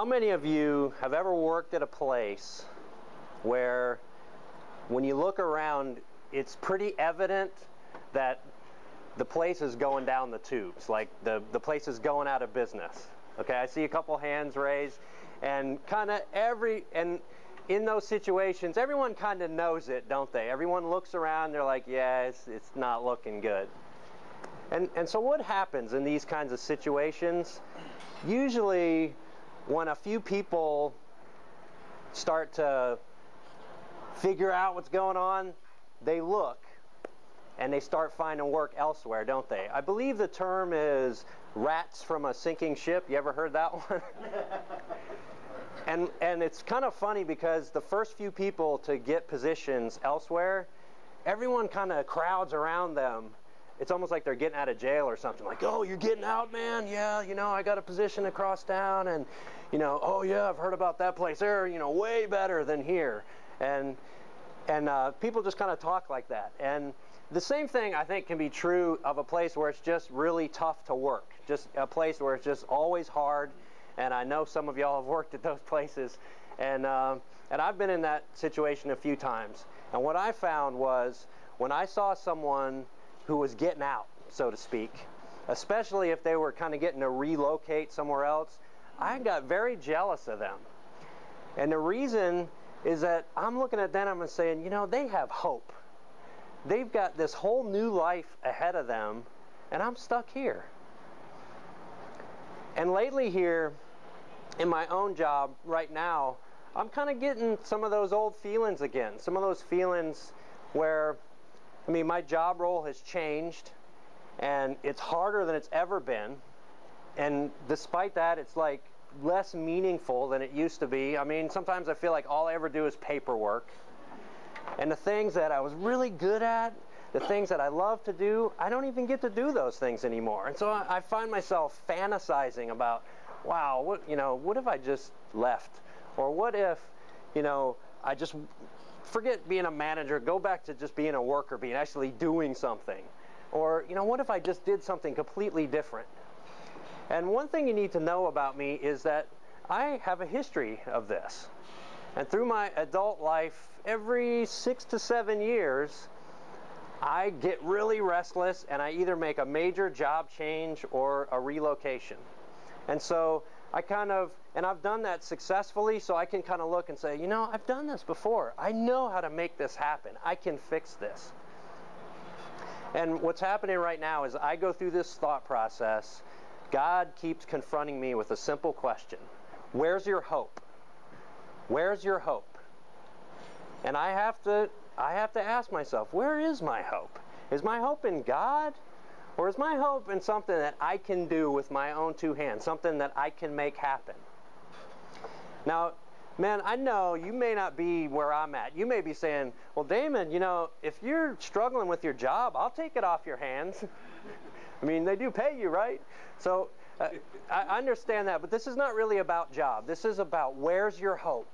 How many of you have ever worked at a place where when you look around, it's pretty evident that the place is going down the tubes, like the place is going out of business? Okay, I see a couple hands raised, and kind of in those situations, everyone kind of knows it, don't they? Everyone looks around, they're like, yeah, it's not looking good. And so what happens in these kinds of situations? Usually when a few people start to figure out what's going on, they look and they start finding work elsewhere, don't they? I believe the term is rats from a sinking ship. You ever heard that one? And it's kind of funny because the first few people to get positions elsewhere, everyone kind of crowds around them. It's almost like they're getting out of jail or something. Like, oh, you're getting out, man? Yeah, you know, I got a position across town, and, you know, oh yeah, I've heard about that place. They're, you know, way better than here. And people just kind of talk like that. And the same thing, I think, can be true of a place where it's just really tough to work. Just a place where it's just always hard. And I know some of y'all have worked at those places. And I've been in that situation a few times. And what I found was when I saw someone who was getting out, so to speak, especially if they were kind of getting to relocate somewhere else, I got very jealous of them. And the reason is that I'm looking at them and saying, you know, they have hope. They've got this whole new life ahead of them, and I'm stuck here. And lately here, in my own job right now, I'm kind of getting some of those old feelings again. Some of those feelings where, I mean, my job role has changed, and it's harder than it's ever been. And despite that, it's like less meaningful than it used to be. I mean, sometimes I feel like all I ever do is paperwork. And the things that I was really good at, the things that I love to do, I don't even get to do those things anymore. And so I find myself fantasizing about, wow, what if I just left? Or what if, you know, I just forget being a manager, go back to just being a worker, being actually doing something? Or, you know, what if I just did something completely different? And one thing you need to know about me is that I have a history of this. And through my adult life, every 6 to 7 years, I get really restless and I either make a major job change or a relocation. And so I've done that successfully, so I can kind of look and say, you know, I've done this before. I know how to make this happen. I can fix this. And what's happening right now is I go through this thought process. God keeps confronting me with a simple question. Where's your hope? Where's your hope? And I have to ask myself, where is my hope? Is my hope in God? Or is my hope in something that I can do with my own two hands, something that I can make happen? Now, man, I know you may not be where I'm at. You may be saying, well, Damon, you know, if you're struggling with your job, I'll take it off your hands. I mean, they do pay you, right? So I understand that, but this is not really about job. This is about where's your hope?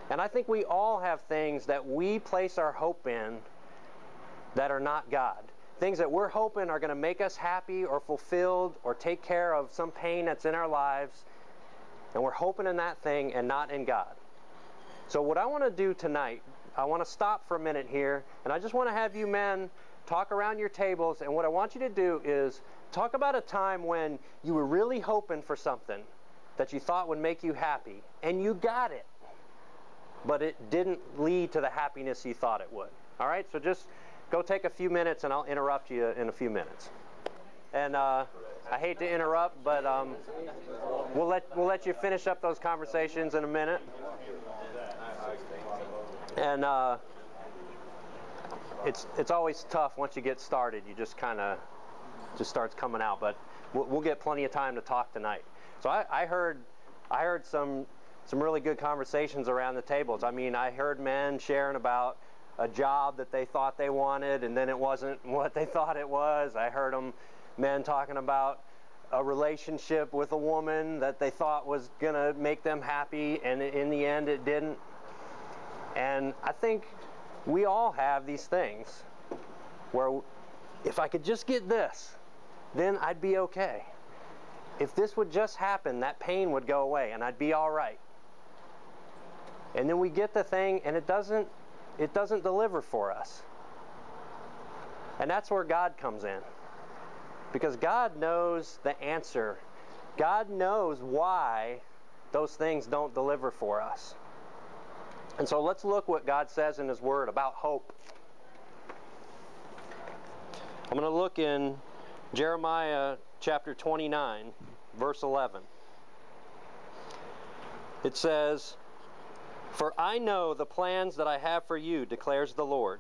And I think we all have things that we place our hope in that are not God. Things that we're hoping are going to make us happy or fulfilled or take care of some pain that's in our lives. And we're hoping in that thing and not in God. So what I want to do tonight, I want to stop for a minute here, and I just want to have you men talk around your tables. And what I want you to do is talk about a time when you were really hoping for something that you thought would make you happy, and you got it, but it didn't lead to the happiness you thought it would. All right, so just go take a few minutes and I'll interrupt you in a few minutes. And I hate to interrupt, but we'll let you finish up those conversations in a minute. And it's always tough once you get started. You just kind of starts coming out, but we'll get plenty of time to talk tonight. So I heard some really good conversations around the tables. I mean, I heard men sharing about a job that they thought they wanted and then it wasn't what they thought it was. I heard men talking about a relationship with a woman that they thought was gonna make them happy, and in the end it didn't. And I think we all have these things where if I could just get this, then I'd be okay. if this would just happen, that pain would go away and I'd be all right. And then we get the thing and it doesn't deliver for us. And that's where God comes in. Because God knows the answer. God knows why those things don't deliver for us. And so let's look what God says in His Word about hope. I'm going to look in Jeremiah chapter 29, verse 11. It says, "For I know the plans that I have for you, declares the Lord,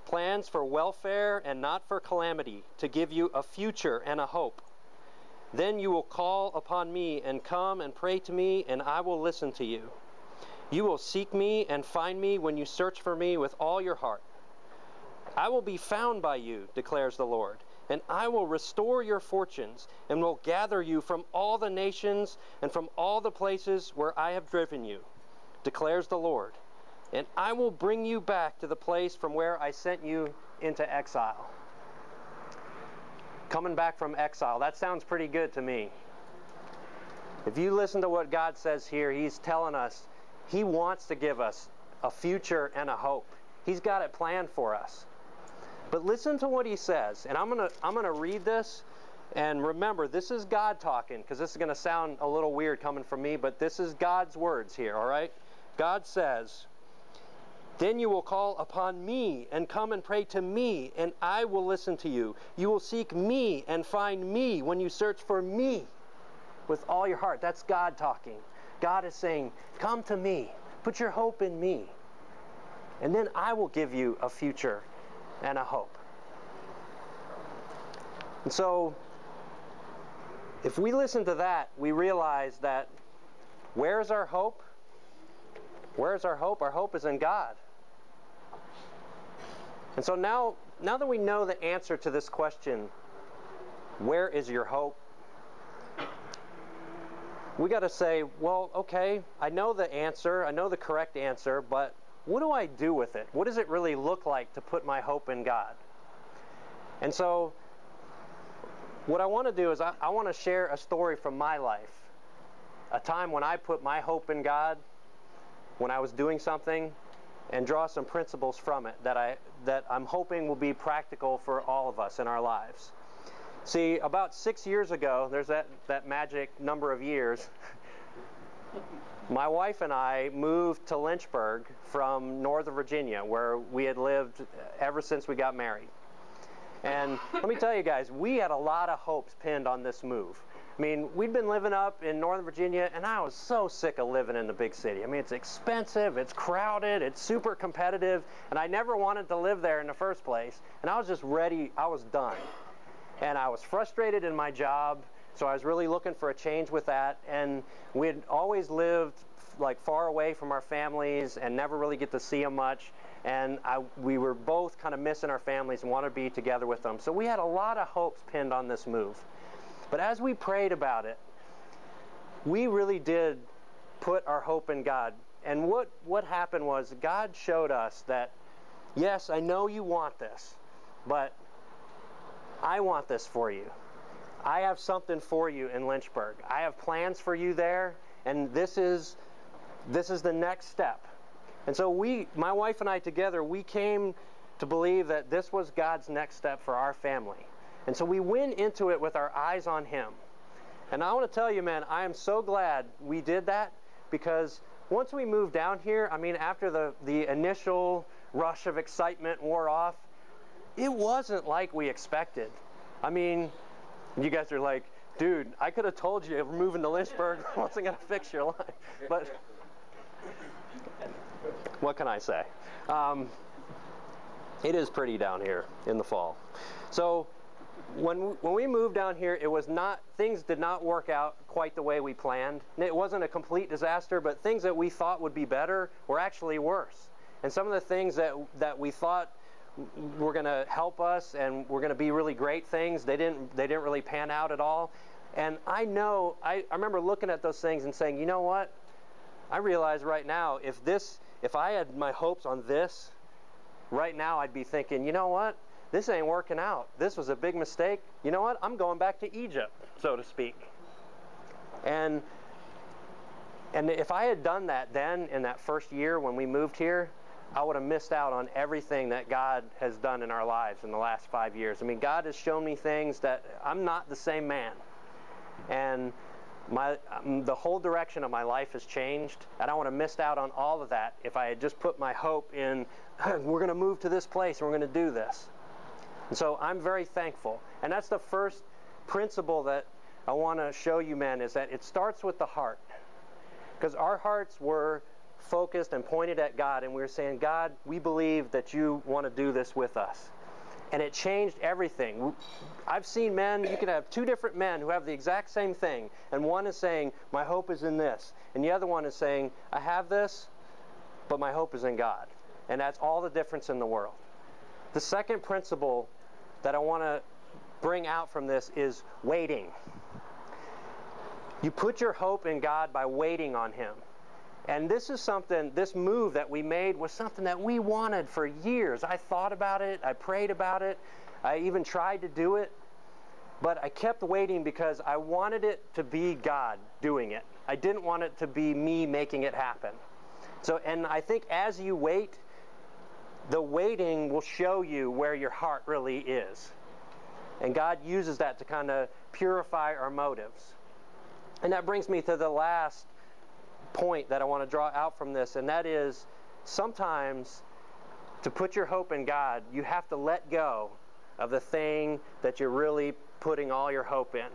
plans for welfare and not for calamity, to give you a future and a hope. Then you will call upon me and come and pray to me, and I will listen to you. You will seek me and find me when you search for me with all your heart. I will be found by you, declares the Lord, and I will restore your fortunes and will gather you from all the nations and from all the places where I have driven you, declares the Lord. And I will bring you back to the place from where I sent you into exile." Coming back from exile, that sounds pretty good to me. If you listen to what God says here, He's telling us He wants to give us a future and a hope. He's got it planned for us. But listen to what He says, and I'm gonna read this, and remember, this is God talking, because this is going to sound a little weird coming from me, but this is God's words here, all right? God says, "Then you will call upon me and come and pray to me, and I will listen to you. You will seek me and find me when you search for me with all your heart." That's God talking. God is saying, come to me. Put your hope in me. And then I will give you a future and a hope. And so, if we listen to that, we realize that where's our hope? Where's our hope? Our hope is in God. And so now that we know the answer to this question, where is your hope? We got to say, well, okay, I know the answer, I know the correct answer, but what do I do with it? What does it really look like to put my hope in God? And so, what I want to do is I want to share a story from my life. A time when I put my hope in God, when I was doing something, and draw some principles from it that I'm hoping will be practical for all of us in our lives. See, about 6 years ago, there's that magic number of years, my wife and I moved to Lynchburg from Northern Virginia, where we had lived ever since we got married. And let me tell you guys, we had a lot of hopes pinned on this move. I mean, we'd been living up in Northern Virginia, and I was so sick of living in the big city. I mean, it's expensive, it's crowded, it's super competitive, and I never wanted to live there in the first place. And I was just ready, I was done. And I was frustrated in my job, so I was really looking for a change with that. And we had always lived like far away from our families and never really get to see them much. And we were both kind of missing our families and wanted to be together with them. So we had a lot of hopes pinned on this move. But as we prayed about it, we really did put our hope in God. And what happened was God showed us that, yes, I know you want this, but I want this for you. I have something for you in Lynchburg. I have plans for you there, and this is the next step. And so my wife and I together, we came to believe that this was God's next step for our family. And so we went into it with our eyes on Him. And I want to tell you, man, I am so glad we did that, because once we moved down here, I mean, after the initial rush of excitement wore off, it wasn't like we expected. I mean, you guys are like, dude, I could have told you moving to Lynchburg wasn't going to fix your life. But what can I say? It is pretty down here in the fall. So when we moved down here, things did not work out quite the way we planned. It wasn't a complete disaster, but things that we thought would be better were actually worse. And some of the things that we thought were going to help us and were going to be really great things, they didn't really pan out at all. And I remember looking at those things and saying, you know what? I realize right now, if I had my hopes on this, right now I'd be thinking, you know what? This ain't working out. This was a big mistake. You know what? I'm going back to Egypt, so to speak. And if I had done that then, in that first year when we moved here, I would have missed out on everything that God has done in our lives in the last 5 years. I mean, God has shown me things that I'm not the same man. And the whole direction of my life has changed, and I would have missed out on all of that if I had just put my hope in, we're going to move to this place, and we're going to do this. And so I'm very thankful. And that's the first principle that I want to show you, men, is that it starts with the heart. Because our hearts were focused and pointed at God, and we were saying, God, we believe that you want to do this with us. And it changed everything. I've seen men, you can have two different men who have the exact same thing, and one is saying, my hope is in this, and the other one is saying, I have this, but my hope is in God. And that's all the difference in the world. The second principle that I want to bring out from this is waiting. You put your hope in God by waiting on Him. And this is something, this move that we made was something that we wanted for years. I thought about it, I prayed about it, I even tried to do it, but I kept waiting because I wanted it to be God doing it. I didn't want it to be me making it happen. So, and I think as you wait, the waiting will show you where your heart really is. And God uses that to kind of purify our motives. And that brings me to the last point that I want to draw out from this, and that is, sometimes to put your hope in God, you have to let go of the thing that you're really putting all your hope in.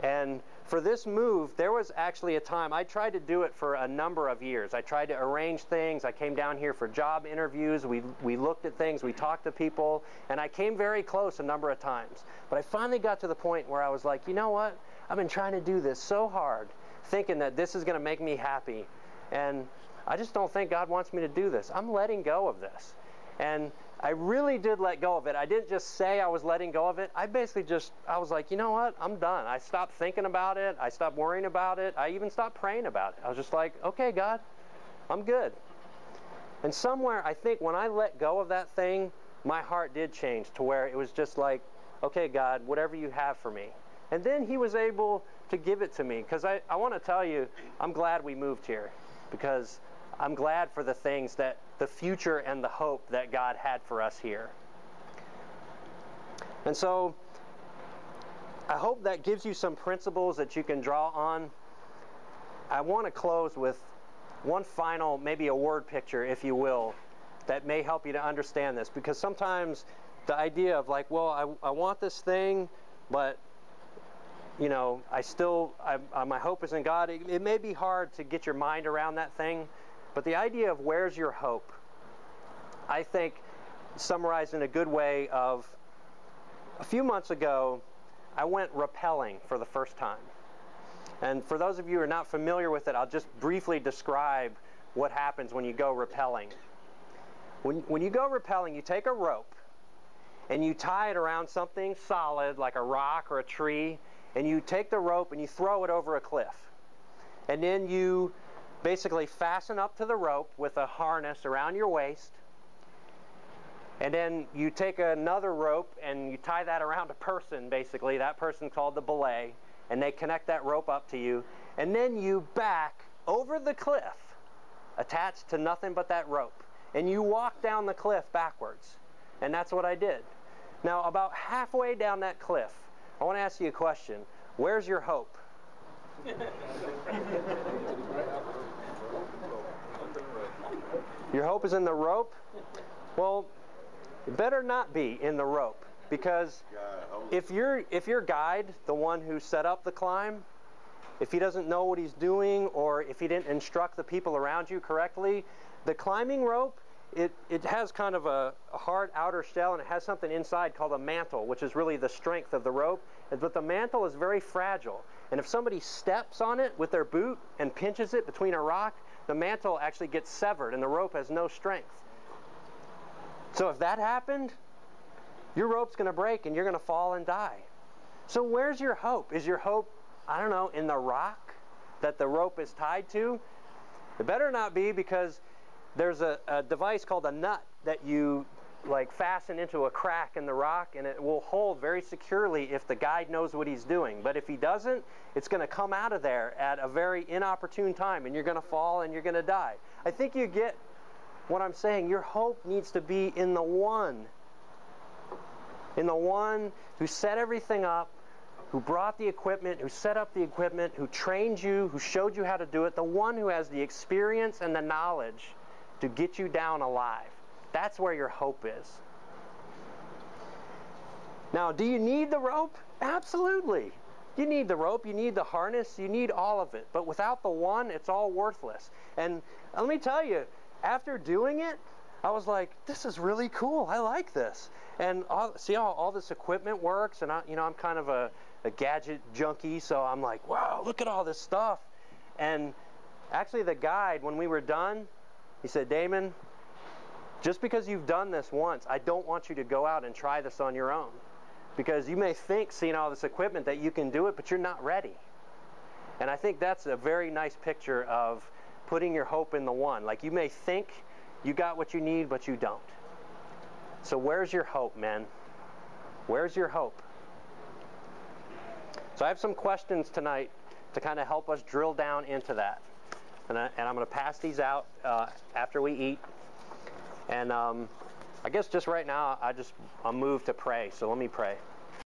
And for this move, there was actually a time, I tried to do it for a number of years. I tried to arrange things. I came down here for job interviews. We looked at things. We talked to people. And I came very close a number of times. But I finally got to the point where I was like, you know what? I've been trying to do this so hard, thinking that this is going to make me happy. And I just don't think God wants me to do this. I'm letting go of this. And I really did let go of it. I didn't just say I was letting go of it. I basically I was like, you know what? I'm done. I stopped thinking about it. I stopped worrying about it. I even stopped praying about it. I was just like, okay, God, I'm good. And somewhere, I think when I let go of that thing, my heart did change to where it was just like, okay, God, whatever you have for me. And then He was able to give it to me. Because I want to tell you, I'm glad we moved here. Because I'm glad for the things that the future and the hope that God had for us here. And so I hope that gives you some principles that you can draw on. I want to close with one final, maybe a word picture, if you will, that may help you to understand this. Because sometimes the idea of like, well, I want this thing, but you know, my hope is in God. It may be hard to get your mind around that thing. But the idea of where's your hope, I think, summarized in a good way of, a few months ago, I went rappelling for the first time. And for those of you who are not familiar with it, I'll just briefly describe what happens when you go rappelling. When you go rappelling, you take a rope, and you tie it around something solid, like a rock or a tree, and you take the rope and you throw it over a cliff. And then you basically fasten up to the rope with a harness around your waist, and then you take another rope and you tie that around a person, basically, that person called the belay, and they connect that rope up to you, and then you back over the cliff attached to nothing but that rope, and you walk down the cliff backwards. And that's what I did. Now, about halfway down that cliff, I want to ask you a question. Where's your hope? Your hope is in the rope? Well, it better not be in the rope, because if your guide, the one who set up the climb, if he doesn't know what he's doing, or if he didn't instruct the people around you correctly, the climbing rope, it has kind of a hard outer shell, and it has something inside called a mantle, which is really the strength of the rope. But the mantle is very fragile, and if somebody steps on it with their boot and pinches it between a rock, the mantle actually gets severed and the rope has no strength. So if that happened, your rope's going to break and you're going to fall and die. So where's your hope? Is your hope, I don't know, in the rock that the rope is tied to? It better not be, because there's a device called a nut that you like fasten into a crack in the rock, and it will hold very securely if the guide knows what he's doing. But if he doesn't, it's going to come out of there at a very inopportune time, and you're going to fall and you're going to die. I think you get what I'm saying. Your hope needs to be in the one who set everything up, who brought the equipment, who set up the equipment, who trained you, who showed you how to do it, the one who has the experience and the knowledge to get you down alive. That's where your hope is. Now, do you need the rope? Absolutely. You need the rope, you need the harness, you need all of it. But without the one, it's all worthless. And let me tell you, after doing it, I was like, this is really cool. I like this. And see how all this equipment works? And I'm kind of a gadget junkie, so I'm like, wow, look at all this stuff. And actually the guide, when we were done, he said, Damon, just because you've done this once, I don't want you to go out and try this on your own. Because you may think, seeing all this equipment, that you can do it, but you're not ready. And I think that's a very nice picture of putting your hope in the one. Like, you may think you got what you need, but you don't. So where's your hope, man? Where's your hope? So I have some questions tonight to kind of help us drill down into that. And I'm going to pass these out after we eat. And I guess just right now, I'm moved to pray. So let me pray.